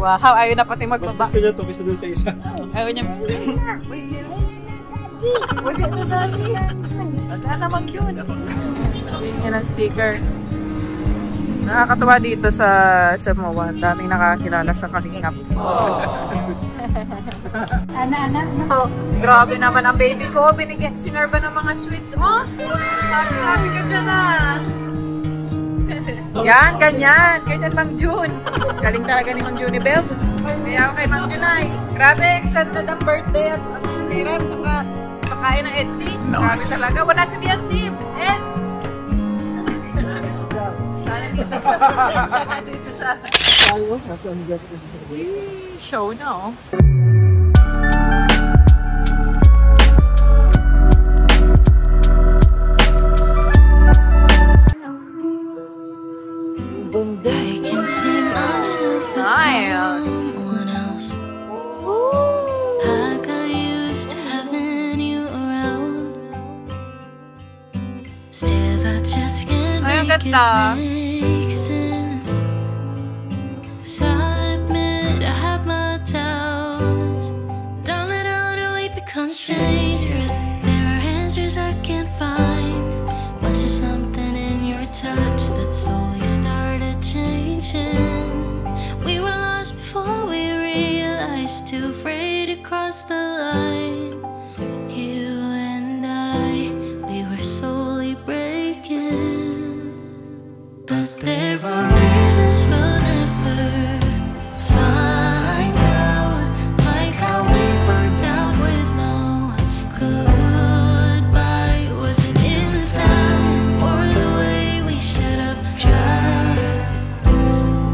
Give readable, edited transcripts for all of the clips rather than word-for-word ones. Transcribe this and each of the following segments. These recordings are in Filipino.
Wow, ayaw na pati magbaba. Mas gusto niya ito kaysa doon sa isa. Ayaw niya. Pwede na dati. Wala naman yun. Sabihin niya ng sticker. Nakakatawa dito sa MOA. Daming nakakilala sa Kalingap. Ana. Oh, grabe naman ang baby ko. Binigyan, sinerba ng mga sweets. Oh, happy ka dyan ah. Yan, ganyan. Ganyan Mang June. Galing talaga ni Mang June Bells. Kaya ako kay Mang Junay. Grabe, extended ang birthday at ang hirap. Saka pakain ng Etsy. Grabe talaga. Wala si Biancy. Ed! Sana dito sa... Show na oh. Ayun, ganda. Strangers, there are answers I can't find. Was there something in your touch that slowly started changing? We were lost before we realized, too afraid to cross the line. You and I, we were slowly breaking. But there are reasons we'll never find out, like how we burned out with no goodbye. Was it in the time or the way we should have tried?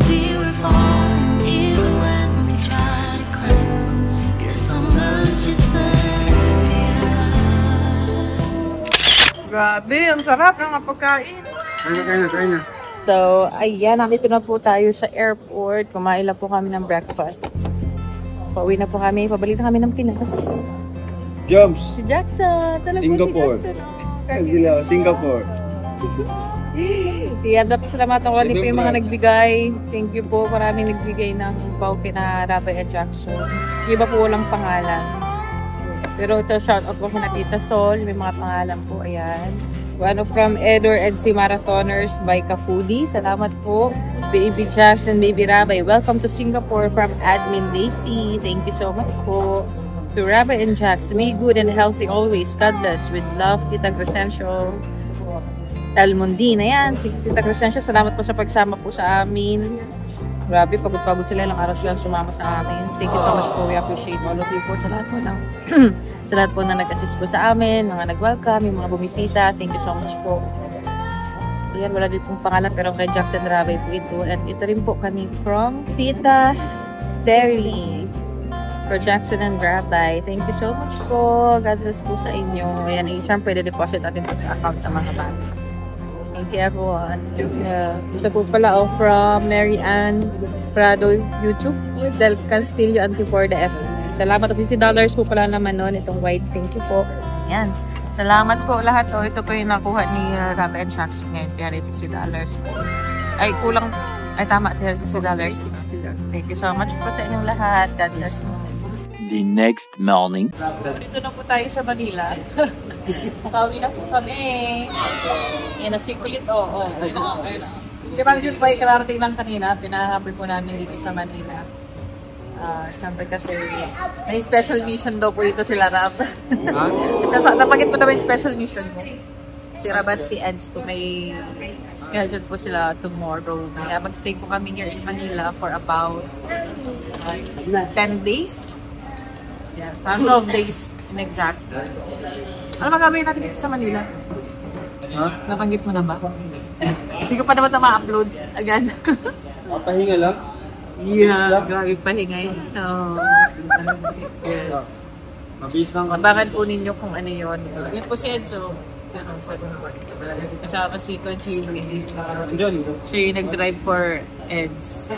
We were falling even when we tried to climb. Guess some of us just left behind. Grabe, ang sarap ng pagkain. Kain na. So, ayan, nandito na po tayo sa airport. Kumain lang po kami ng breakfast. Pauwi na po kami. Pabalik na kami ng Pinas. Jumps. Si Jackson. Talaga Singapore. si Jackson. Singapore. Yan, dapat salamat ako po yung mga nagbigay. Thank you po. Maraming nagbigay ng bouquet na Rabay at Jackson. Yung iba po walang pangalan. Pero ito, shout out po kina Tita Sol. May mga pangalan po. Ayan. One from Edward and si Marathoners by Kafoodie. Salamat po. Baby Jackson, Baby Rabay. Welcome to Singapore from Admin Daisy. Thank you so much po. To Rabay and Jax, may good and healthy always. God bless. With love, Tita Crescencio Talmundin. Ayan, si Tita Crescencio, salamat po sa pagsama po sa amin. Grabe, pagod-pagod sila. Ilang araw silang sumama sa amin. Thank you so much po. We appreciate all of you po. Sa lahat po ng sa lahat po na nag-assist po sa amin, mga nag-welcome, yung mga bumisita. Thank you so much po. Ayan, wala din pong pangalan pero kay Jackson Rabay po ito. At ito rin po kami from Tita Terry for Jackson and Rabay. Thank you so much po. God bless po sa inyo. Ayan, siyempre pwede-deposit natin po sa account ng mga bata. Thank you everyone. Ito po pala from Mary Ann Prado YouTube del Castillo Antiporda FB. Salamat. $50 po pala naman nun. Itong white. Thank you po. Yan. Salamat po lahat. O, ito po yung nakuha ni Rabay and Jackson ngayon. $360 po. Ay, kulang. Ay, tama. $360. Thank you so much po sa inyong lahat. God bless you. The next morning. Dito na po tayo sa Manila. Makauwi na po kami. Yan na si Kulit. Si Mang Jus Bay kararating lang kanina. Pinahaboy po namin dito sa Manila. Siyempre kasi may special mission daw po dito sila Rab. Napagit po na may special mission mo. Si Rab at si Eds po may schedule po sila tomorrow. Kaya mag-stay po kami here in Manila for about 10 days. Yeah, 12 days in exact. Ano magagawin natin dito sa Manila? Napanggit mo na ba? Hindi ko pa naman na ma-upload agad. Pahinga lang? Yeah, grabe pahinga yun. Yes. Mabilis lang. Abangan po ninyo kung ano yun. Yun po si Enzo. Kasama si Coach siya yung nag-drive for Eds.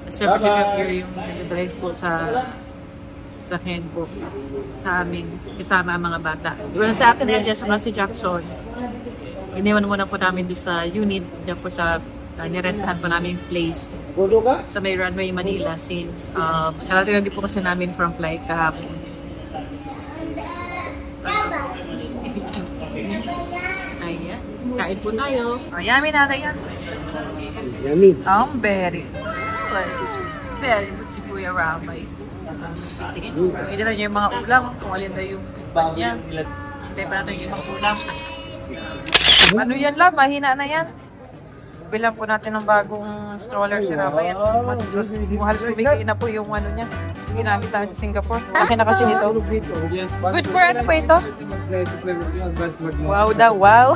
Siyempre si Kapir yung nag-drive po sa sakyan po sa amin. Kasama ang mga bata. Diba sa akin Eds, saka si Jackson. Iniwan muna po namin doon sa unit. Diyan po sa nirentahan po namin yung place Gulo ka? sa may runway Manila since karating din po kasi namin from flight kahapon. Ayan. Kain po tayo. Yummy na yan. Yummy. Very good. Very good si Kuya Ramay. Hindi na niya yung mga ulam. Kung alin na yung ban niya. Hintay pa natin yung mga ulam. Ano yan lang? Mahina na yan. Bilang po natin ng bagong stroller si Ramay. Mas halos bumigay na po yung ano niya. Ginamit namin sa Singapore. Laki na kasi nito. Good for ano po ito? Wow daw, wow.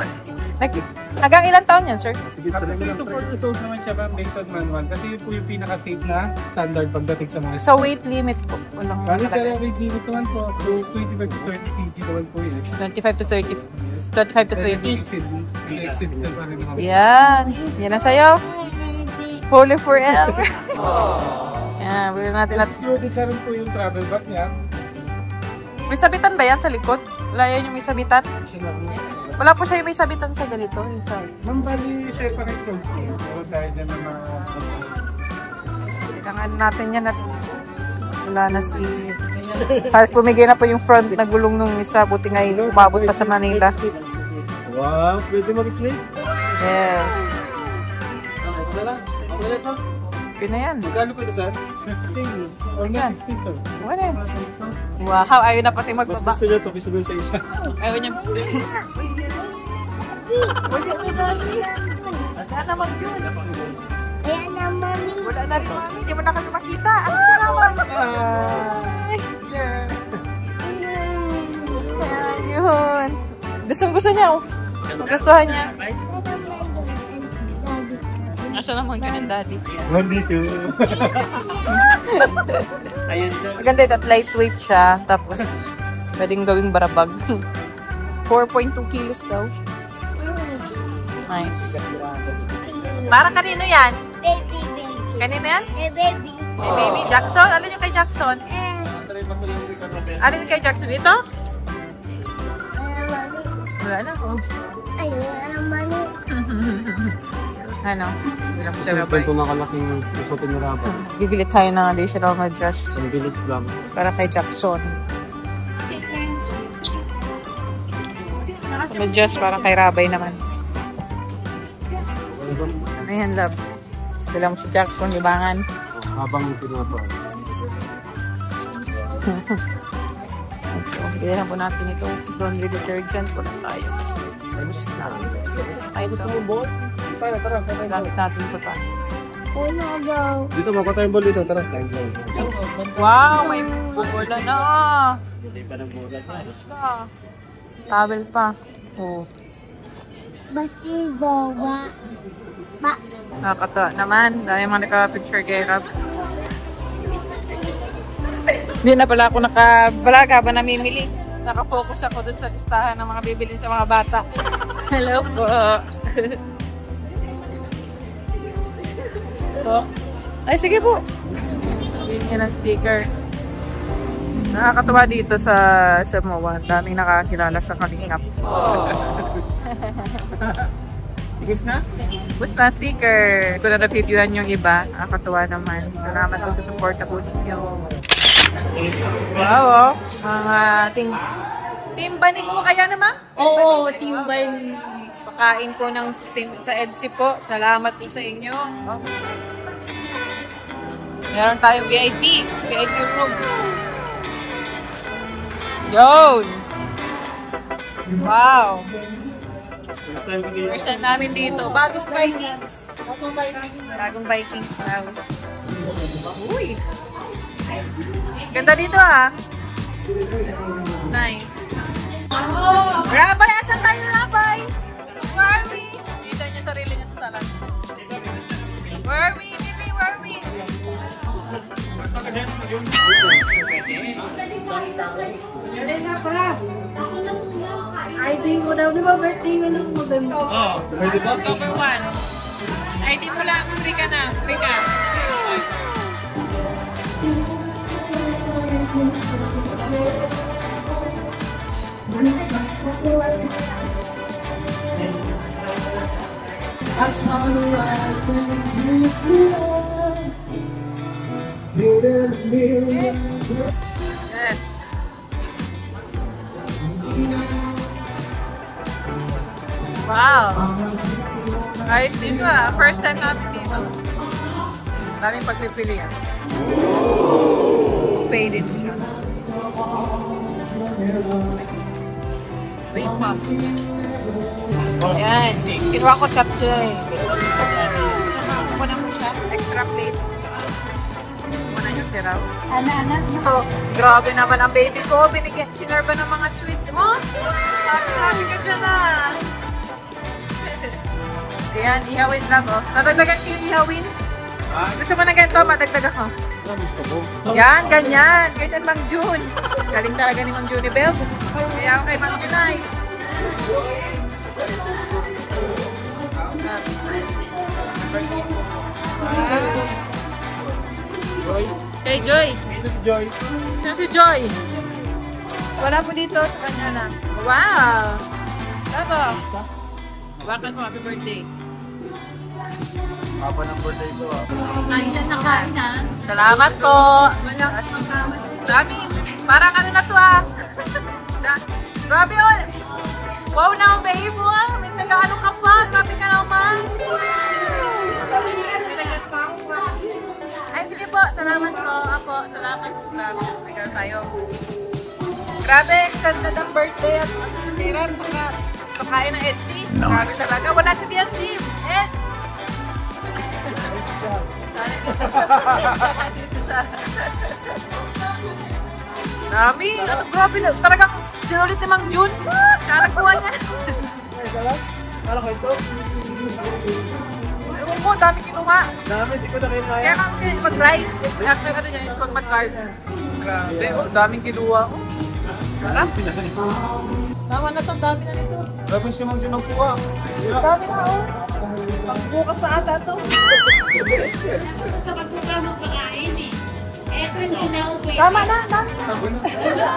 Hanggang ilang taon yan, sir? Sige, Up talaga to 4 years old naman siya ma'am, based on manual. Kasi yun po yung pinaka-safe na standard pagdating sa mga So weight limit po. Walang Bali sa nakalagay. weight limit naman po, up to 25 to 30 kg naman po yun. 25 to 30. 25 to 30. Exceed na pa rin naman. Yan. Yan ang sayo. Holy forever. Yan. Bilhin natin natin. Included na rin po yung travel bag niya. May sabitan ba yan sa likod? Wala yan yung may sabitan? Wala po siya yung may sabitan sa ganito. Yung sa... Ma'am, bali separate sold po. Pero tayo dyan na mga... Kailangan natin yan at wala na si... Halos pumigay na po yung front na gulong nung isa. Buti nga umabot pa sa Manila. Wow, pwede mag-sleep? Yes. Ito na lang. Ako na ito. Yun na yan. Magkano po ito, sir? 15 or not 16, sir. Wala. Wow, ayaw na pati Mas magbaba. gusto niya ito kaysa dun sa isa. Ayaw niya. Pwede mo dati. Wala naman yun. Ayan na, mami. Wala na rin, mami. Hindi mo na kami makita. Ano siya naman? Ayun. Gustong-gusto niya, oh. Gustuhan niya. Asa naman ka ng daddy? Hindi ko. Maganda ito at lightweight siya. Tapos, pwedeng gawing barabag. 4.2 kilos daw. Nice. Para kanino yan? Baby, baby. Kanino yan? Baby. May baby. Jackson? Ano yung kay Jackson? Ano yung kay Jackson? Ito? Ayan, mami. Wala na. Oh. Ay, wala na, mami. Ano? Bilang po siya Ito rabay. ito nakalaking susutin na rapat. Bibili tayo ng additional na dress Ang bilis lang. para kay Jackson. May dress para kay Rabay naman. Ano yan, love? Bilang mo si Jackson, libangan. Habang pinapa. Bili lang po natin ito. Laundry detergent po na tayo. Tapos na. Ay, ito. Tara, tara. Gamit natin ito pa. Ano daw? Dito, makuha tayong ball dito. Tara. Wow, may bola na. Ayos ka. Towel pa. Oh. Basketball, ba? Nakakatawa naman. Dahil mga naka-picture kay Rab. Hindi na pala ako nakabalaga ba namimili. Nakafocus ako dun sa listahan ng mga bibilin sa mga bata. Hello po. So, ay sige po. Bigyan ng sticker. Nakakatawa dito sa MOA. Daming nakakilala sa Kalingap. Gusto na? Basta sticker. Kung na-videohan yung iba, nakakatuwa naman. Salamat po sa support na po ninyo. Wow, oh. Mga team banig mo kaya naman? Oo, team Banig. Pakain po ng team sa EDSI po. Salamat po sa inyo. Oh. Meron tayong VIP room. Yun! Wow! First time ko dito. First time namin dito. Bagong Vikings. Bagong Vikings now. Uy! Ganda dito ah. Nice. Rabay! Asan tayo, Rabay? Where are we? Dito niya sarili niya sa salan. Where are we? Baby, where are we? ID mo daw, di ba birthday mo ng November? Oh, pwede ba? October 1. ID mo lang. Free ka na. Free ka. Yes. Wow. Ayos dito ah. First time namin dito. Daming pagpipilian. Faded siya. Wait pa. Ayan. Kinuha ko chapchay. Kukunan mo siya. Extra plate. Kukunan niyo si Raw. Anak. Oh, grabe naman ang baby ko. Binigyan, sinerba ng mga sweets mo. Sabi ka dyan ah. Ayan, ihawin lang oh. Nadagdagan ko yung ihawin. Gusto mo na ganito, madagdag ako. Yan, ganyan. Ganyan Mang Jun. Galing talaga ni Mang Juni Bells. Kaya ako kay Mang Junay. Hey Joy. Joy. Sino si Joy? Wala po dito sa kanya lang. Wow! Ito. Bakan mo, happy birthday. Papa ng birthday ko ah. Kain na kain ha. Salamat po. Dami. Parang ano na to ah. Grabe oh. Wow na ang baby mo ah. May taga-ano ka pa. Grabe ka naman. Ay sige po. Salamat po. Apo. Salamat. Grabe. Nagkala tayo. Grabe. Extended ang birthday at hirap. Saka pakain ng Etsy. Grabe talaga. Wala si Biancy. Ed. Dami! Grabe na. Talagang sinulit ni Mang Jun. Kaya nagkuha niya. Kala ko ito? Ewan mo, dami kinuha. Dami, di ko na kayo kaya. Kaya kang mag-rice. After ano niya is mag-card. Grabe, oh, daming kinuha. Sarap. Tama na to, dami na nito. Grabe siya mang din ang kuha. Dami na oh. Pagbukas sa ata to. Basta magkuka mo pakain eh. Eto yung kinauwi. Tama na, Nams.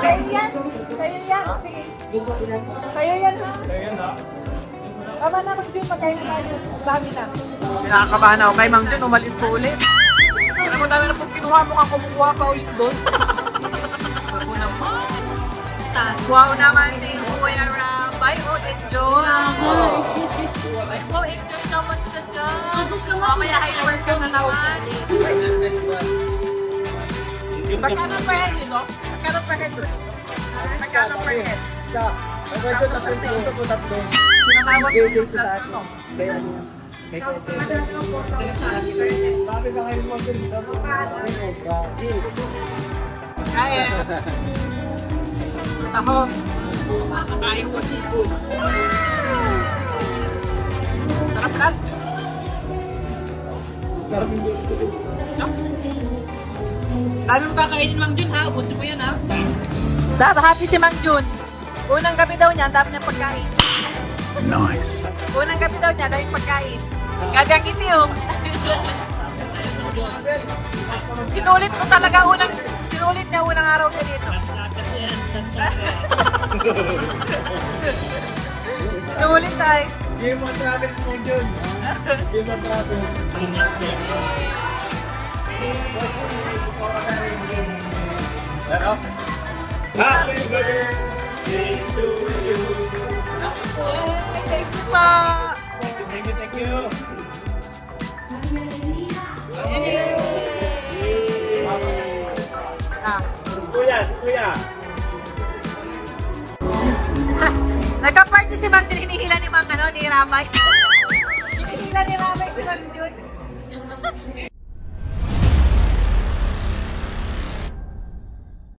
Kayo yan. Kayo yan. Sige. Kayo yan, ha? Tama na, Mang Jun. Pagkain na tayo. Dami na. Nakakabahan ako kay Mang Jun. Umalis po ulit. Alam mo, dami na po kinuha mo kang kumukuha pa ulit doon. Ako naman. Wow naman si Kuya Ram. Bye, oh, enjoy. Bye, oh, enjoy naman siya dyan. Mamaya high-work ka na naman. Magkano per head dito? Magkano per head dito? Magkano per head? Medyo na ito po tatlo. Sinatawag ko ito sa akin. Kaya niya. Bakit ka kayo mo dito? Kaya. Ako, kakain ko seafood. Sarap lang. Sabi mo kakainin Mang Jun ha, ubusin mo yan ha. Happy si Mang Jun. Unang gabi daw niya, dami niyang pagkain. Nice. Unang gabi daw niya, dami pagkain. Gagang ngiti oh. Sinulit ko talaga sinulit niya unang araw niya dito. Sinulit ay. Game on traffic mo dyan. Game on traffic. Happy birthday to you. Thank you pa. Thank you, thank you. Kuya. Nagka-party si Mang Jun, hinihila ni Mang ni Ramay. Hinihila ni Ramay si Mang Jun.